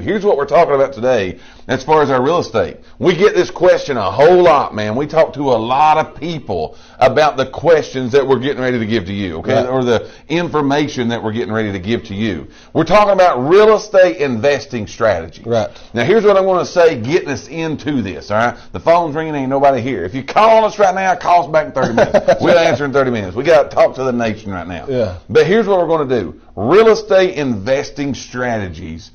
here's what we're talking about today as far as our real estate. We get this question a whole lot, man. We talk to a lot of people about the questions that we're getting ready to give to you, okay? Right. Or the information that we're getting ready to give to you. We're talking about real estate investing strategy. Right. Now, here's what I want to say getting us into this, all right? The phone's ringing, ain't nobody here. If you're calling us right now, call us back in 30 minutes. We'll answer in 30 minutes. We got to talk to the nation right now. Yeah. But here's what we're going to do. Real estate investing strategies.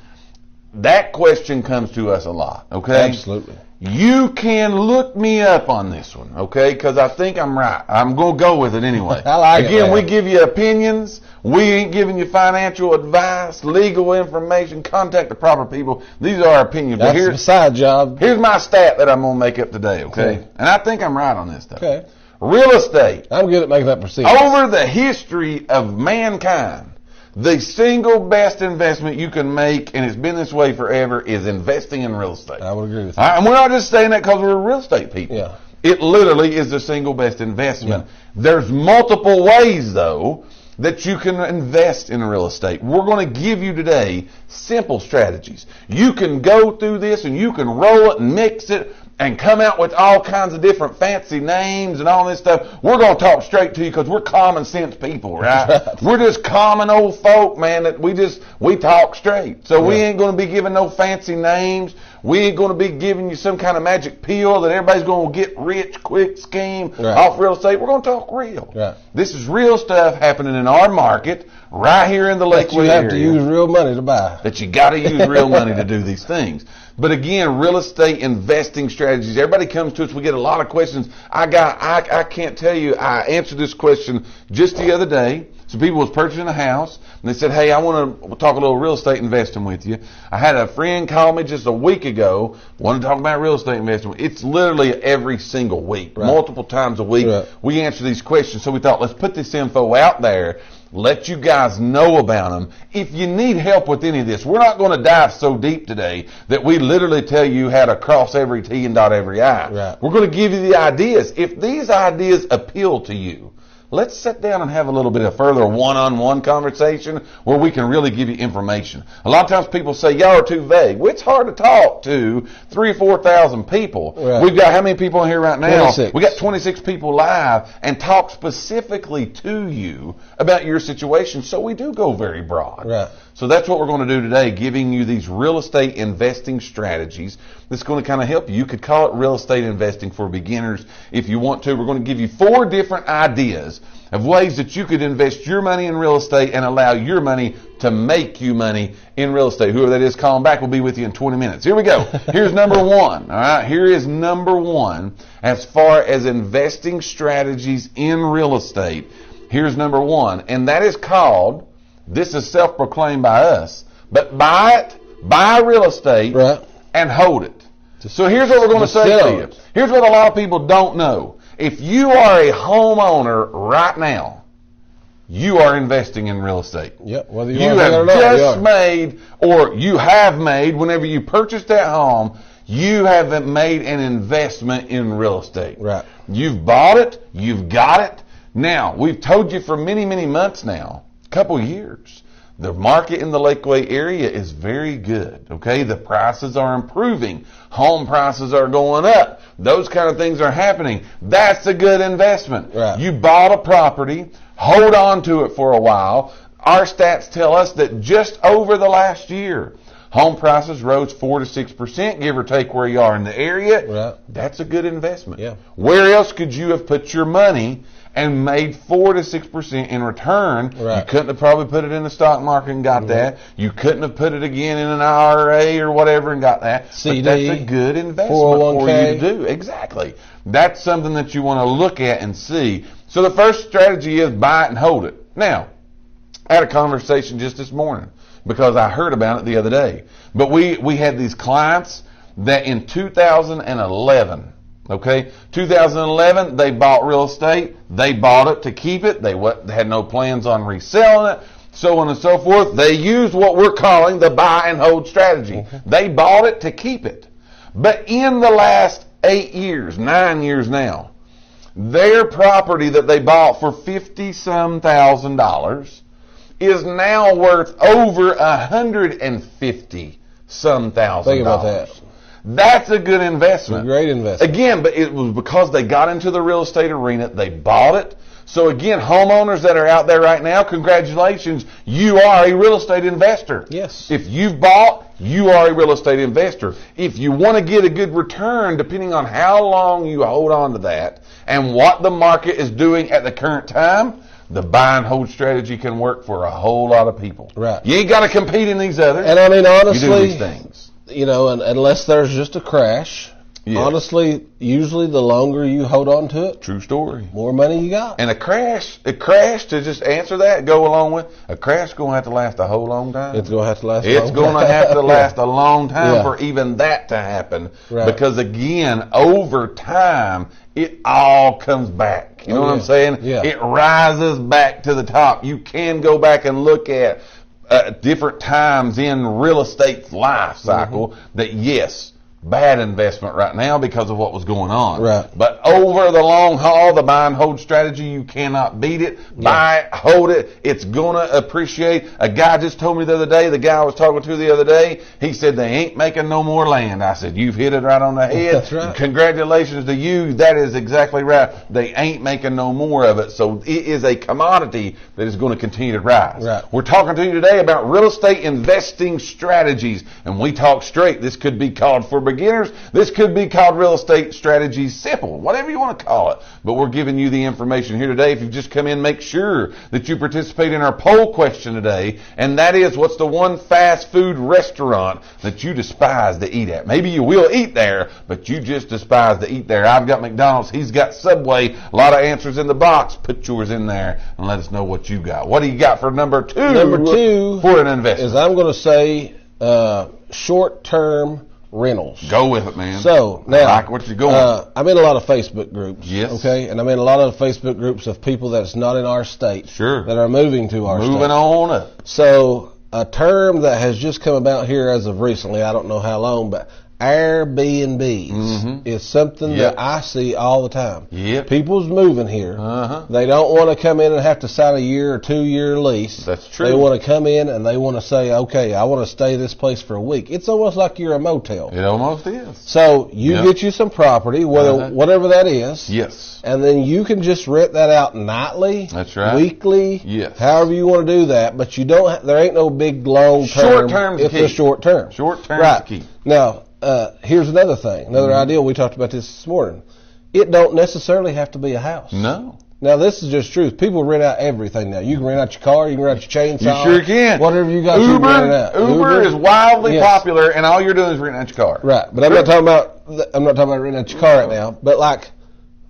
That question comes to us a lot, okay? Absolutely. You can look me up on this one, okay? Because I think I'm right. I'm going to go with it anyway. I like it, Again, man. we give you opinions. We ain't giving you financial advice, legal information. Contact the proper people. These are our opinions. That's But the side job. here's my stat that I'm going to make up today, okay? Okay. And I think I'm right on this stuff. Okay. Real estate. I'm good at making that proceed. Over the history of mankind, the single best investment you can make, and it's been this way forever, is investing in real estate. I would agree with All you. right, and we're not just saying that because we're real estate people. Yeah. It literally is the single best investment. Yeah. There's multiple ways, though, that you can invest in real estate. We're going to give you today simple strategies. You can go through this and you can roll it and mix it and come out with all kinds of different fancy names and all this stuff. We're going to talk straight to you because we're common sense people, right? We're just common old folk, man, that we talk straight. So we ain't going to be giving no fancy names. We ain't going to be giving you some kind of magic pill that everybody's going to get rich quick scheme off real estate. We're going to talk real. Right. This is real stuff happening in our market right here in the But Lakeway you have area. to use real money to buy. That you got to use real money to do these things. But again, real estate investing strategies. Everybody comes to us. We get a lot of questions. I can't tell you. I answered this question just the other day. Some people was purchasing a house, and they said, hey, I want to talk a little real estate investing with you. I had a friend call me just a week ago, wanted to talk about real estate investing. It's literally every single week, multiple times a week. Right. We answer these questions. So we thought, let's put this info out there, let you guys know about them. If you need help with any of this, we're not going to dive so deep today that we literally tell you how to cross every T and dot every I. Right. We're going to give you the ideas. If these ideas appeal to you, let's sit down and have a little bit of further one-on-one conversation where we can really give you information. A lot of times people say, y'all are too vague. Well, it's hard to talk to 3,000 or 4,000 people. Right. We've got how many people in here right now? 26. We got 26 people live and talk specifically to you about your situation. So we do go very broad. Right. So that's what we're going to do today, giving you these real estate investing strategies that's going to kind of help you. You could call it real estate investing for beginners if you want to. We're going to give you 4 different ideas of ways that you could invest your money in real estate and allow your money to make you money in real estate. Whoever that is calling back will be with you in 20 minutes. Here we go. Here's number 1. All right. Here is number 1 as far as investing strategies in real estate. Here's number 1. And that is called, this is self-proclaimed by us, but buy real estate and hold it. So here's what we're going to say to you. Here's what a lot of people don't know. If you are a homeowner right now, you are investing in real estate. Yep. Whether You have just made, or you have made, whenever you purchased that home, you have made an investment in real estate. Right. You've bought it. You've got it. Now, we've told you for many, many months now, a couple years, the market in the Lakeway area is very good, okay? The prices are improving. Home prices are going up. Those kind of things are happening. That's a good investment. Right. You bought a property, hold on to it for a while. Our stats tell us that just over the last year, home prices rose 4 to 6%, give or take where you are in the area. Right. That's a good investment. Yeah. Where else could you have put your money and made 4 to 6% in return? Right. You couldn't have probably put it in the stock market and got that. You couldn't have put it again in an IRA or whatever and got that. CD, but that's a good investment 401k. for you to do. Exactly. That's something that you want to look at and see. So the first strategy is buy it and hold it. Now, I had a conversation just this morning because I heard about it the other day. But we had these clients that in 2011, okay, 2011, they bought real estate. They bought it to keep it. They had no plans on reselling it, so on and so forth. They used what we're calling the buy and hold strategy. They bought it to keep it. But in the last 8 years, 9 years now, their property that they bought for $50-some thousand is now worth over $150,000. some thousand Think about dollars. that. That's a good investment. A great investment. Again, but it was because they got into the real estate arena, they bought it. So again, homeowners that are out there right now, congratulations, you are a real estate investor. Yes. If you've bought, you are a real estate investor. If you want to get a good return, depending on how long you hold on to that and what the market is doing at the current time, the buy and hold strategy can work for a whole lot of people. Right. You ain't got to compete in these others. And I mean, honestly, you do these things. You know, unless there's just a crash, honestly, usually the longer you hold on to it, true story, more money you got. And a crash to just answer that, go along with, a crash going to have to last a whole long time. It's going to have to last It's going to have to last a long time for even that to happen. Right. Because again, over time, it all comes back. You know what I'm saying? Yeah. It rises back to the top. You can go back and look at different times in real estate's life cycle that, yes, bad investment right now because of what was going on. Right. But over the long haul, the buy and hold strategy, you cannot beat it. Buy it, hold it. It's going to appreciate. A guy just told me the other day, the guy I was talking to the other day, he said they ain't making no more land. I said, you've hit it right on the head. That's right. Congratulations to you. That is exactly right. They ain't making no more of it. So it is a commodity that is going to continue to rise. Right. We're talking to you today about real estate investing strategies. And we talk straight. This could be called for beginners. This could be called real estate strategies simple, whatever you want to call it. But we're giving you the information here today. If you've just come in, make sure that you participate in our poll question today. And that is, what's the one fast food restaurant that you despise to eat at? Maybe you will eat there, but you just despise to eat there. I've got McDonald's. He's got Subway. A lot of answers in the box. Put yours in there and let us know what you got. What do you got for number two? Number two for an investment is, I'm going to say, short-term rentals. Go with it, man. So now, I like what you're going. I'm in a lot of Facebook groups. Yes. Okay, and I'm in a lot of Facebook groups of people that's not in our state. Sure. That are moving to our state. Moving on up. So a term that has just come about here as of recently, I don't know how long, but Airbnbs is something that I see all the time. Yep. People's moving here. They don't want to come in and have to sign a year or 2 year lease. That's true. They want to come in and they want to say, okay, I want to stay this place for a week. It's almost like you're a motel. It almost is. So you get you some property, whatever that is. Yes. And then you can just rent that out nightly. That's right. Weekly. Yes. However you want to do that, but you don't. There ain't no big long term. Short term. It's a short term. Short term. Right. Key. Now, here's another thing, another idea. We talked about this morning. It don't necessarily have to be a house. No. Now, this is just truth. People rent out everything now. You can rent out your car. You can rent out your chainsaw. You sure can. Whatever you got, you can rent it out. Uber is wildly popular, and all you're doing is renting out your car. Right, but I'm not talking about renting out your car right now. But like,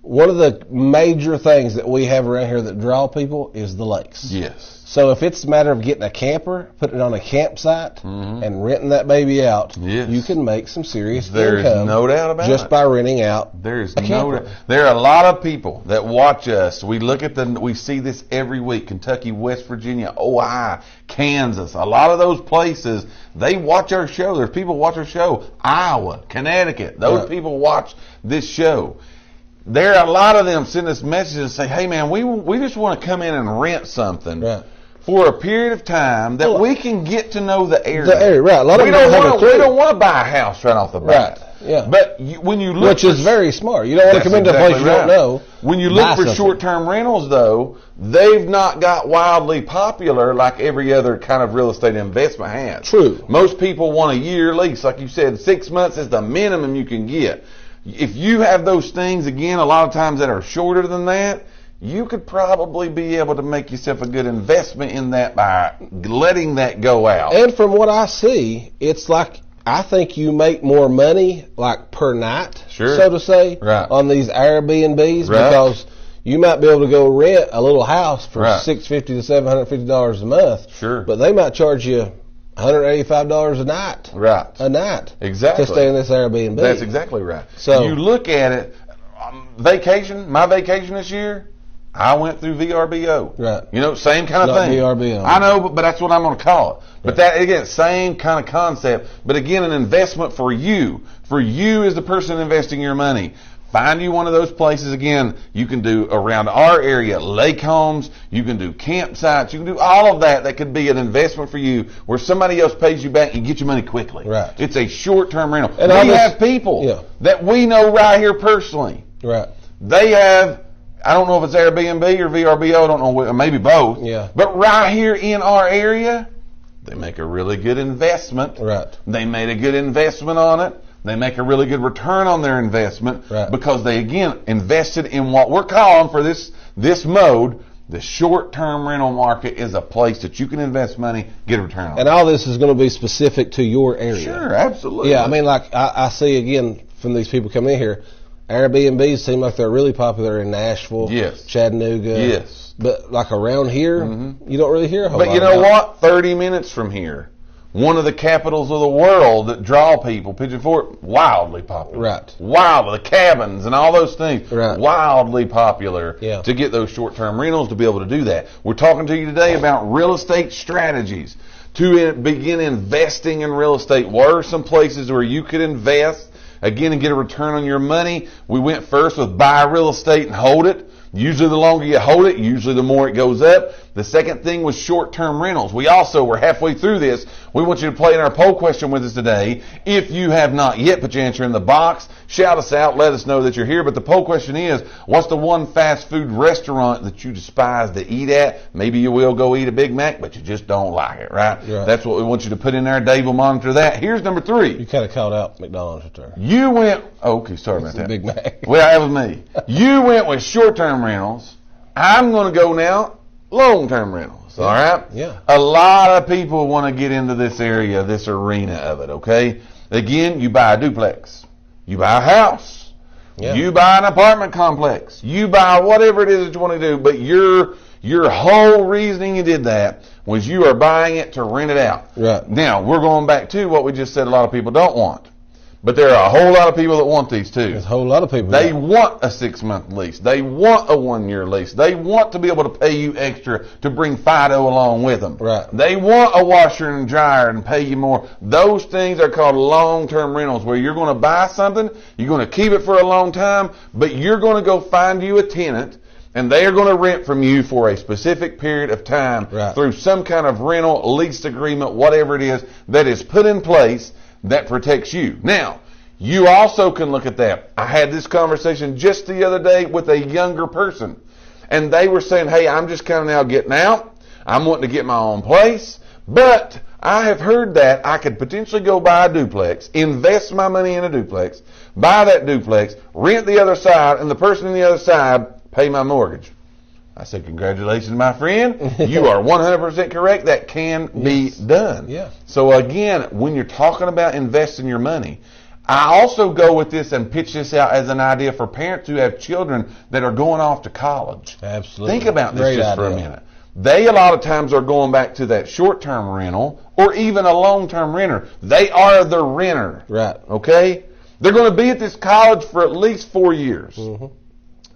one of the major things that we have around here that draw people is the lakes. Yes. So if it's a matter of getting a camper, putting it on a campsite, and renting that baby out, you can make some serious income. There's no doubt about it. Just by renting out There's a camper. no doubt. There are a lot of people that watch us. We look at we see this every week. Kentucky, West Virginia, Ohio, Kansas. A lot of those places, they watch our show. There's people watch our show. Iowa, Connecticut. Those people watch this show. There are a lot of them send us messages and say, hey man, we just want to come in and rent something. Right. For a period of time that we can get to know the area. The area, right. A lot of we people don't have a clue. We don't want to buy a house right off the bat. Right, yeah. But when you look Which is very smart. You don't want to come into a place you don't know. When you look for short-term rentals, though, they've not got wildly popular like every other kind of real estate investment has. True. Most people want a year lease. Like you said, 6 months is the minimum you can get. If you have those things, again, a lot of times that are shorter than that, you could probably be able to make yourself a good investment in that by letting that go out. And from what I see, it's like, I think you make more money like per night, so to say, on these Airbnbs because you might be able to go rent a little house for $650 to $750 a month. Sure. But they might charge you $185 a night. Right. A night. Exactly. To stay in this Airbnb. That's exactly right. So you look at it, my vacation this year, I went through VRBO. Right. You know, same kind of thing. VRBO. I know, but that's what I'm going to call it. But that, again, same kind of concept. But again, an investment for you. For you as the person investing your money. Find you one of those places. Again, you can do around our area, lake homes. You can do campsites. You can do all of that. That could be an investment for you where somebody else pays you back and get your money quickly. Right. It's a short-term rental. And we have people that we know right here personally. Right. They have, I don't know if it's Airbnb or VRBO. I don't know, maybe both. Yeah. But right here in our area, they make a really good investment. Right. They made a good investment on it. They make a really good return on their investment because they, again, invested in what we're calling for this mode. The short-term rental market is a place that you can invest money, get a return on. And all this is going to be specific to your area. Sure, absolutely. Yeah, I mean, like I see, again, from these people coming in here, Airbnbs seem like they're really popular in Nashville, Chattanooga. Yes. But like around here, you don't really hear a whole lot. But you know what? 30 minutes from here, one of the capitals of the world that draw people, Pigeon Forge, wildly popular. Right. Wildly. The cabins and all those things. Right. Wildly popular to get those short-term rentals to be able to do that. We're talking to you today about real estate strategies to begin investing in real estate. What are some places where you could invest, again, and get a return on your money? We went first with buy real estate and hold it. Usually the longer you hold it, usually the more it goes up. The second thing was short-term rentals. We also, we're halfway through this. We want you to play in our poll question with us today. If you have not yet put your answer in the box, shout us out, let us know that you're here. But the poll question is, what's the one fast food restaurant that you despise to eat at? Maybe you will go eat a Big Mac, but you just don't like it, right? That's what we want you to put in there. Dave will monitor that. Here's number 3. You kind of called out McDonald's right there. You went, okay, sorry about that. Big Mac. Well, that was me. You went with short-term rentals. I'm going to go now long-term rentals, all right? Yeah. A lot of people want to get into this area, this arena of it, okay? Again, you buy a duplex. You buy a house. Yeah. You buy an apartment complex. You buy whatever it is that you want to do, but your whole reasoning you did that was you are buying it to rent it out. Right. Now, we're going back to what we just said a lot of people don't want. But there are a whole lot of people that want these too. There's a whole lot of people. They want a 6-month lease. They want a 1-year lease. They want to be able to pay you extra to bring Fido along with them. Right. They want a washer and dryer and pay you more. Those things are called long-term rentals, where you're going to buy something, you're going to keep it for a long time, but you're going to go find you a tenant, and they are going to rent from you for a specific period of time through some kind of rental, lease agreement, whatever it is that is put in place that protects you. Now, you also can look at that. I had this conversation just the other day with a younger person, and they were saying, hey, I'm just kind of now getting out. I'm wanting to get my own place, but I have heard that I could potentially go buy a duplex, invest my money in a duplex, buy that duplex, rent the other side, and the person on the other side pay my mortgage. I said, congratulations, my friend. You are 100% correct. That can be done. Yeah. So again, when you're talking about investing your money, I also go with this and pitch this out as an idea for parents who have children that are going off to college. Absolutely. Think about this for a minute. They a lot of times are going back to that short-term rental or even a long-term renter. They are the renter. Right. Okay? They're going to be at this college for at least 4 years.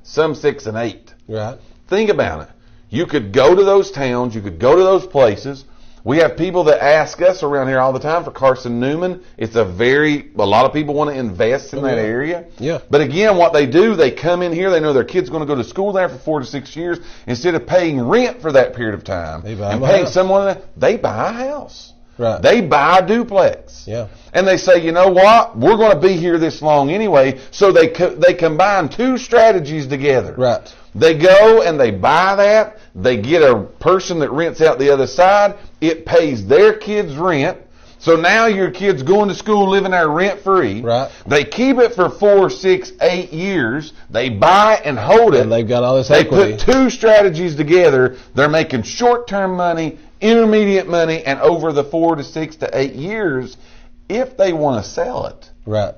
Some 6 and 8. Right. Think about it. You could go to those towns. You could go to those places. We have people that ask us around here all the time for Carson Newman. It's a lot of people want to invest in that area. Yeah. But again, what they do, they come in here, they know their kid's going to go to school there for 4 to 6 years. Instead of paying rent for that period of time and paying someone, they buy a house. Right. They buy a duplex. Yeah. And they say, you know what? We're going to be here this long anyway. So they combine 2 strategies together. Right. They go and they buy that. They get a person that rents out the other side. It pays their kids rent. So now your kid's going to school living there rent free. Right. They keep it for 4, 6, 8 years. They buy and hold it. And they've got all this equity. They put 2 strategies together. They're making short-term money, intermediate money, and over the 4 to 6 to 8 years, if they want to sell it,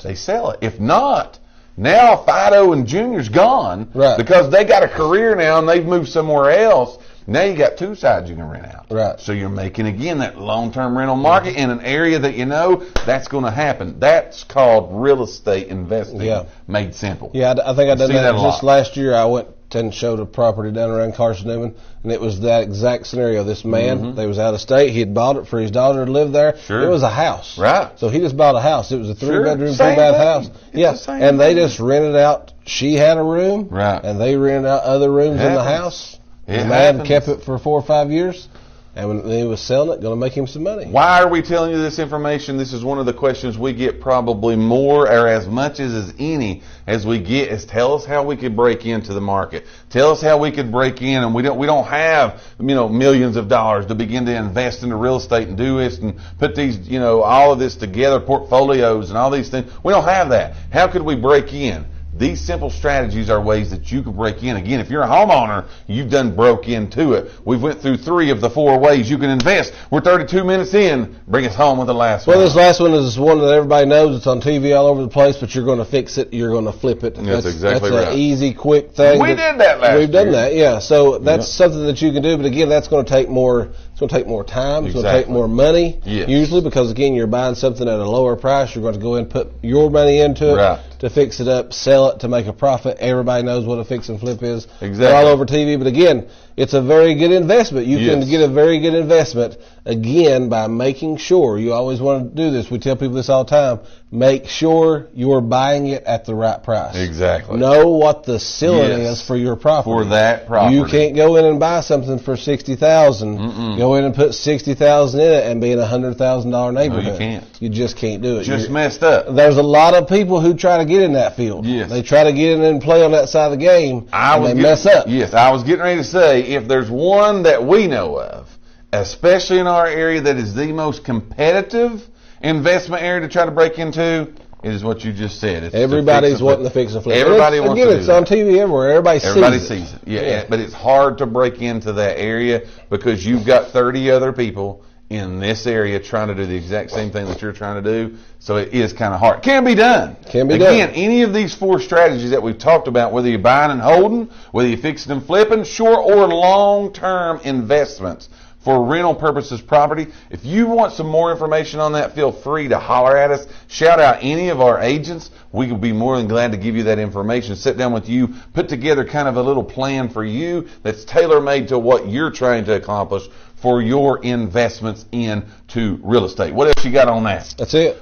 they sell it. If not, now Fido and Junior's gone because they got a career now and they've moved somewhere else. Now you got two sides you can rent out. Right. So you're making, again, that long-term rental market in an area that you know that's going to happen. That's called real estate investing made simple. Yeah, I think I done that just last year. I went and showed a property down around Carson Newman, and it was that exact scenario. This man, they was out of state. He had bought it for his daughter to live there. Sure. It was a house. Right. So he just bought a house. It was a 3-bedroom, 2-bath house. And they just rented out. She had a room. Right. And they rented out other rooms in the house. The man kept it for 4 or 5 years. And when he was selling it, going to make him some money. Why are we telling you this information? This is one of the questions we get probably more or as much as any as we get is tell us how we could break into the market. Tell us how we could break in, and we don't have, millions of dollars to begin to invest into real estate and do this and put these, all of this together, portfolios and all these things. We don't have that. How could we break in? These simple strategies are ways that you can break in. Again, if you're a homeowner, you've done broke into it. We've went through 3 of the 4 ways you can invest. We're 32 minutes in. Bring us home with the last one. Well, this last one is one that everybody knows. It's on TV all over the place, but you're going to fix it. You're going to flip it. That's exactly right. That's an easy, quick thing. We did that last year. We've done that, yeah. So that's something that you can do. But again, that's going to take more. It's going to take more time. It's going to take more money, usually, because again, you're buying something at a lower price. You're going to go in and put your money into it to fix it up, sell it to make a profit. Everybody knows what a fix and flip is. Exactly. They're all over TV. But again, it's a very good investment. You can get a very good investment, again, by making sure. You always want to do this. We tell people this all the time. Make sure you're buying it at the right price. Exactly. Know what the ceiling is for your property. For that property. You can't go in and buy something for $60,000. Go in and put $60,000 in it and be in a $100,000 neighborhood. No, you can't. You just can't do it. Just messed up. There's a lot of people who try to get in that field. Yes. They try to get in and play on that side of the game, and they mess up. Yes, I was getting ready to say, if there's one that we know of, especially in our area, that is the most competitive investment area to try to break into, it is what you just said. Everybody's wanting to fix and flip. Everybody wants to do that. It's on TV everywhere. Everybody sees it. Yeah, but it's hard to break into that area because you've got 30 other people in this area trying to do the exact same thing that you're trying to do. So it is kind of hard. Can be done. Again, any of these 4 strategies that we've talked about, whether you're buying and holding, whether you're fixing and flipping, short or long-term investments for rental purposes property. If you want some more information on that, feel free to holler at us. Shout out any of our agents. We will be more than glad to give you that information. Sit down with you, put together kind of a little plan for you that's tailor-made to what you're trying to accomplish for your investments into real estate. What else you got on that? That's it.